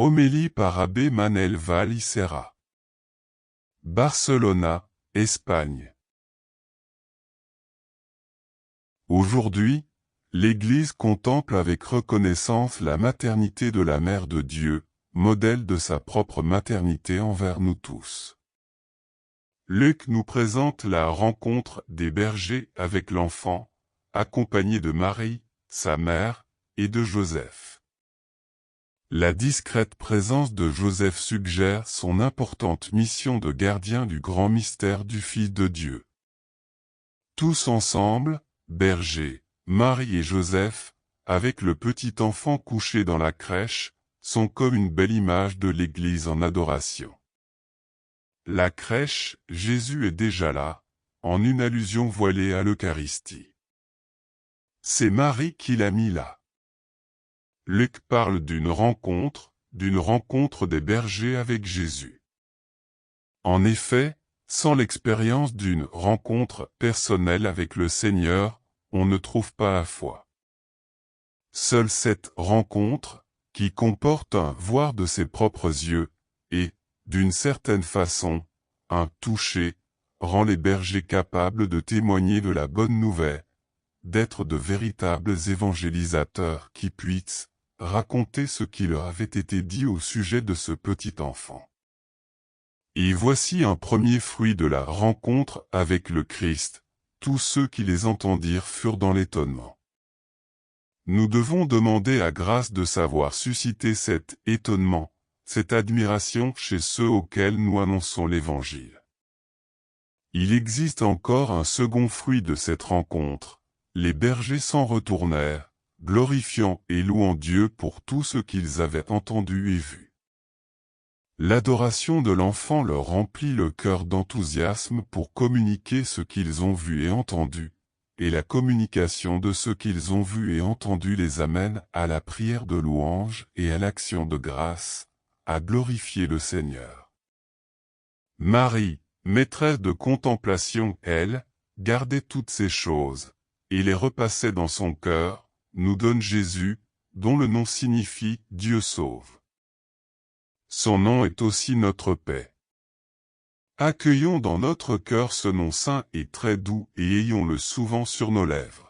Homélie par Abbé Manel Valls Serra. Barcelona, Espagne. Aujourd'hui, l'Église contemple avec reconnaissance la maternité de la Mère de Dieu, modèle de sa propre maternité envers nous tous. Luc nous présente la rencontre des bergers avec l'enfant, accompagné de Marie, sa mère, et de Joseph. La discrète présence de Joseph suggère son importante mission de gardien du grand mystère du Fils de Dieu. Tous ensemble, bergers, Marie et Joseph, avec le petit enfant couché dans la crèche, sont comme une belle image de l'Église en adoration. La crèche, Jésus est déjà là, en une allusion voilée à l'Eucharistie. C'est Marie qui l'a mis là. Luc parle d'une rencontre des bergers avec Jésus. En effet, sans l'expérience d'une rencontre personnelle avec le Seigneur, on ne trouve pas la foi. Seule cette rencontre, qui comporte un voir de ses propres yeux, et, d'une certaine façon, un toucher, rend les bergers capables de témoigner de la bonne nouvelle, d'être de véritables évangélisateurs qui puissent raconter ce qui leur avait été dit au sujet de ce petit enfant. Et voici un premier fruit de la rencontre avec le Christ. Tous ceux qui les entendirent furent dans l'étonnement. Nous devons demander à grâce de savoir susciter cet étonnement, cette admiration chez ceux auxquels nous annonçons l'Évangile. Il existe encore un second fruit de cette rencontre. Les bergers s'en retournèrent, glorifiant et louant Dieu pour tout ce qu'ils avaient entendu et vu. L'adoration de l'enfant leur remplit le cœur d'enthousiasme pour communiquer ce qu'ils ont vu et entendu, et la communication de ce qu'ils ont vu et entendu les amène à la prière de louange et à l'action de grâce, à glorifier le Seigneur. Marie, maîtresse de contemplation, elle, gardait toutes ces choses, et les repassait dans son cœur, nous donne Jésus, dont le nom signifie « Dieu sauve ». Son nom est aussi notre paix. Accueillons dans notre cœur ce nom saint et très doux et ayons-le souvent sur nos lèvres.